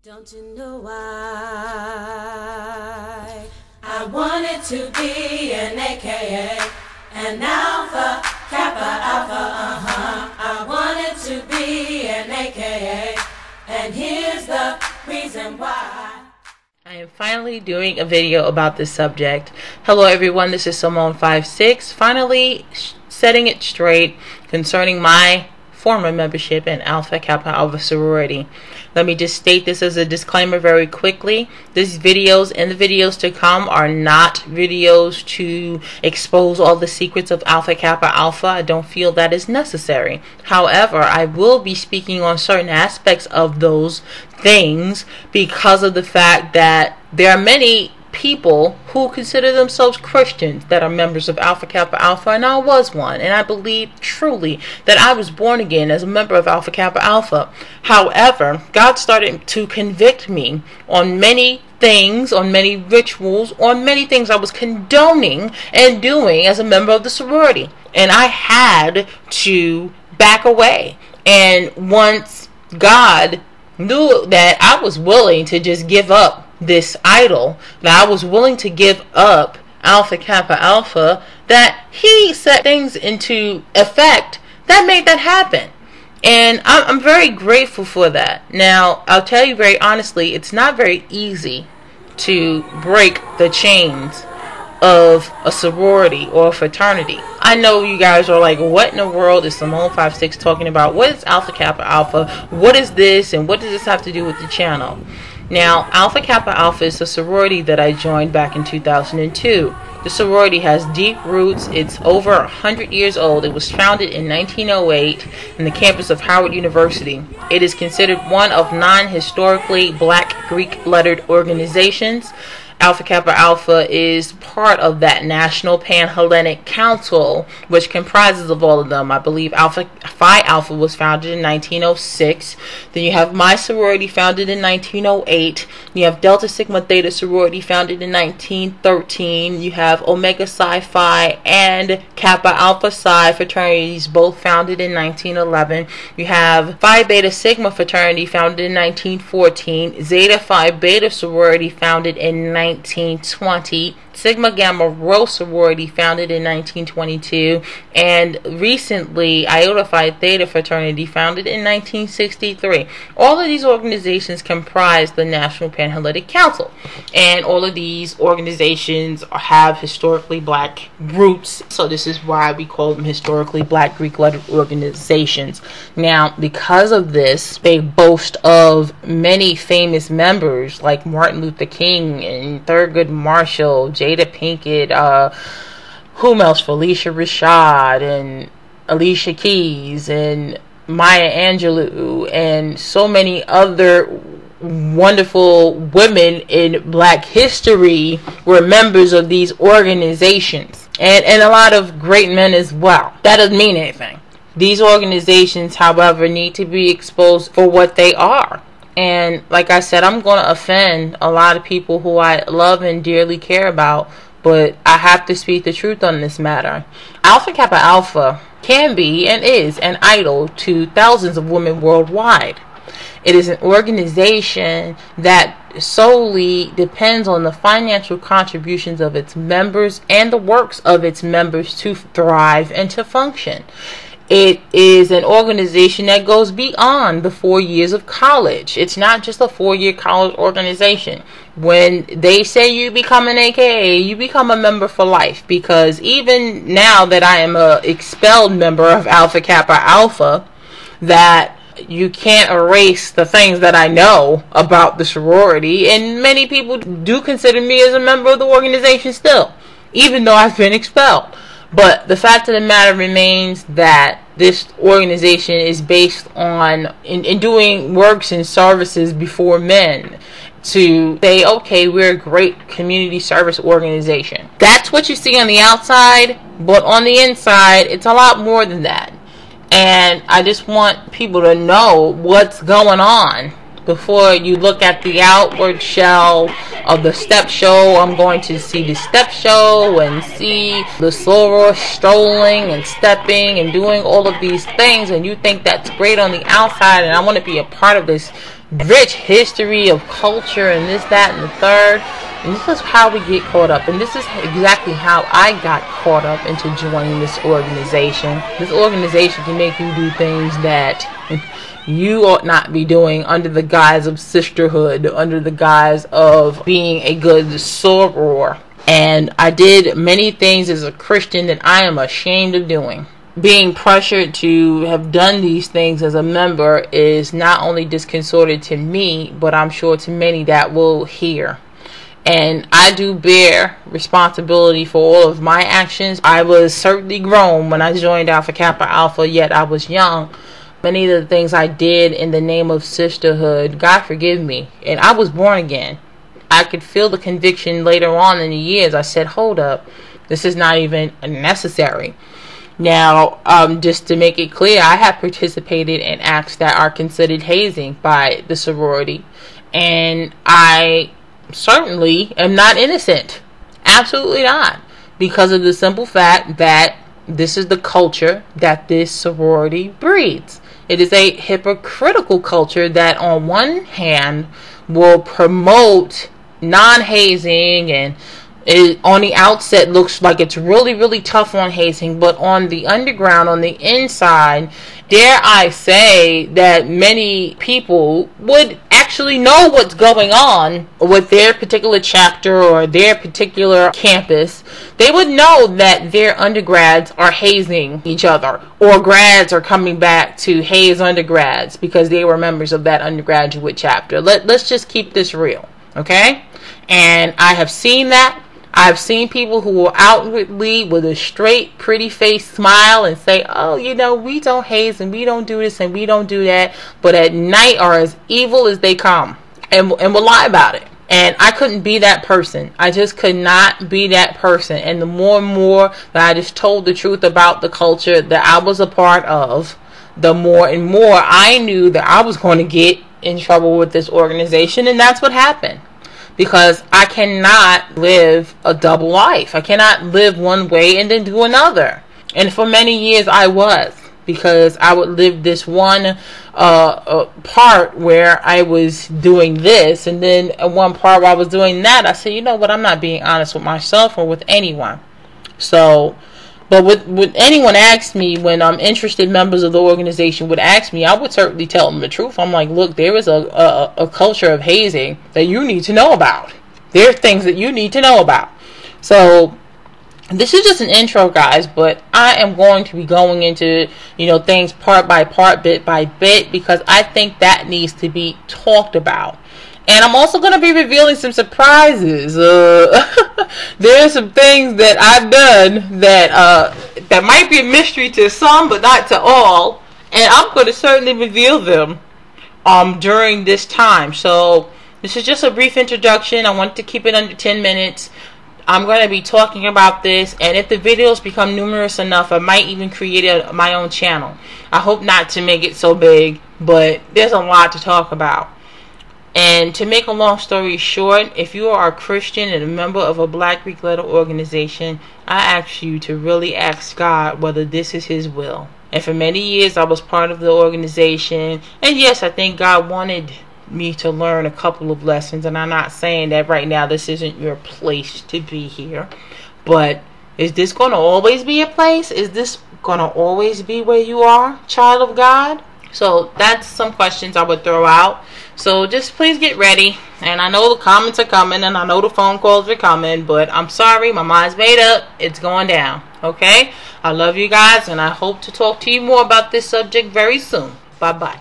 Don't you know why I wanted to be an AKA, an Alpha Kappa Alpha, I wanted to be an AKA, and here's the reason why. I am finally doing a video about this subject. Hello everyone, this is Simone56, finally setting it straight concerning my former membership in Alpha Kappa Alpha Sorority. Let me just state this as a disclaimer very quickly. These videos and the videos to come are not videos to expose all the secrets of Alpha Kappa Alpha. I don't feel that is necessary. However, I will be speaking on certain aspects of those things because of the fact that there are many people who consider themselves Christians that are members of Alpha Kappa Alpha, and I was one, and I believe truly that I was born again as a member of Alpha Kappa Alpha. However, God started to convict me on many things, on many rituals, on many things I was condoning and doing as a member of the sorority, and I had to back away. And once God knew that I was willing to just give up this idol, that I was willing to give up Alpha Kappa Alpha, that he set things into effect that made that happen. And I'm very grateful for that. Now, I'll tell you very honestly, it's not very easy to break the chains of a sorority or a fraternity. I know you guys are like, what in the world is Simone56 talking about? What is Alpha Kappa Alpha? What is this? And what does this have to do with the channel? Now, Alpha Kappa Alpha is a sorority that I joined back in 2002. The sorority has deep roots. It's over 100 years old. It was founded in 1908 in the campus of Howard University. It is considered one of 9 historically black Greek-lettered organizations. Alpha Kappa Alpha is part of that National Pan-Hellenic Council, which comprises of all of them. I believe Phi Alpha was founded in 1906. Then you have my sorority, founded in 1908. You have Delta Sigma Theta sorority, founded in 1913. You have Omega Psi Phi and Kappa Alpha Psi fraternities, both founded in 1911. You have Phi Beta Sigma fraternity, founded in 1914. Zeta Phi Beta sorority, founded in 1920, Sigma Gamma Rho sorority, founded in 1922, and recently Iota Phi Theta fraternity, founded in 1963. All of these organizations comprise the National Pan-Hellenic Council, and all of these organizations have historically black roots, so this is why we call them historically black Greek-lettered organizations. Now, because of this, they boast of many famous members like Martin Luther King and Thurgood Marshall, Jada Pinkett, whom else? Felicia Rashad and Alicia Keys and Maya Angelou, and so many other wonderful women in black history were members of these organizations, and a lot of great men as well. That doesn't mean anything. These organizations, however, need to be exposed for what they are. And like I said, I'm going to offend a lot of people who I love and dearly care about, but I have to speak the truth on this matter. Alpha Kappa Alpha can be and is an idol to thousands of women worldwide. It is an organization that solely depends on the financial contributions of its members and the works of its members to thrive and to function. It is an organization that goes beyond the 4 years of college. It's not just a 4-year college organization. When they say you become an AKA, you become a member for life, because even now that I am a expelled member of Alpha Kappa Alpha, that you can't erase the things that I know about the sorority, and many people do consider me as a member of the organization still, even though I've been expelled. But the fact of the matter remains that this organization is based on in doing works and services before men, to say, okay, we're a great community service organization. That's what you see on the outside, but on the inside, it's a lot more than that. And I just want people to know what's going on before you look at the outward shell of the step show. I'm going to see the step show and see the soror strolling and stepping and doing all of these things, and you think that's great on the outside, and I want to be a part of this rich history of culture and this, that, and the third. And this is how we get caught up. And this is exactly how I got caught up into joining this organization. This organization can make you do things that you ought not be doing under the guise of sisterhood, under the guise of being a good soror. And I did many things as a Christian that I am ashamed of doing. Being pressured to have done these things as a member is not only disconcerting to me, but I'm sure to many that will hear. And I do bear responsibility for all of my actions. I was certainly grown when I joined Alpha Kappa Alpha, yet I was young. Many of the things I did in the name of sisterhood, God forgive me. And I was born again. I could feel the conviction later on in the years. I said, hold up, this is not even necessary. Now, just to make it clear, I have participated in acts that are considered hazing by the sorority. And I certainly am not innocent. Absolutely not. Because of the simple fact that this is the culture that this sorority breeds. It is a hypocritical culture that on one hand will promote non-hazing, and it on the outset looks like it's really, really tough on hazing, but on the underground, on the inside, dare I say that many people would actually know what's going on with their particular chapter or their particular campus. They would know that their undergrads are hazing each other, or grads are coming back to haze undergrads because they were members of that undergraduate chapter. Let's just keep this real, okay? And I have seen that. I've seen people who will outwardly, with a straight, pretty face smile and say, oh, you know, we don't haze and we don't do this and we don't do that, but at night are as evil as they come and will lie about it. And I couldn't be that person. I just could not be that person. And the more and more that I just told the truth about the culture that I was a part of, the more and more I knew that I was going to get in trouble with this organization. And that's what happened. Because I cannot live a double life. I cannot live one way and then do another. And for many years I was. Because I would live this one part where I was doing this. And then one part where I was doing that. I said, you know what, I'm not being honest with myself or with anyone. So, but when anyone asks me, when interested members of the organization would ask me, I would certainly tell them the truth. I'm like, look, there is a culture of hazing that you need to know about. There are things that you need to know about. So this is just an intro, guys, but I am going to be going into, you know, things part by part, bit by bit, because I think that needs to be talked about. And I'm also going to be revealing some surprises. There are some things that I've done that might be a mystery to some, but not to all. And I'm going to certainly reveal them during this time. So this is just a brief introduction. I want to keep it under 10 minutes. I'm going to be talking about this. And if the videos become numerous enough, I might even create my own channel. I hope not to make it so big, but there's a lot to talk about. And to make a long story short, if you are a Christian and a member of a Black Greek letter organization, I ask you to really ask God whether this is His will. And for many years, I was part of the organization. And yes, I think God wanted me to learn a couple of lessons. And I'm not saying that right now this isn't your place to be here. But is this going to always be a place? Is this going to always be where you are, child of God? So that's some questions I would throw out. So just please get ready. And I know the comments are coming and I know the phone calls are coming, but I'm sorry, my mind's made up. It's going down. Okay? I love you guys and I hope to talk to you more about this subject very soon. Bye-bye.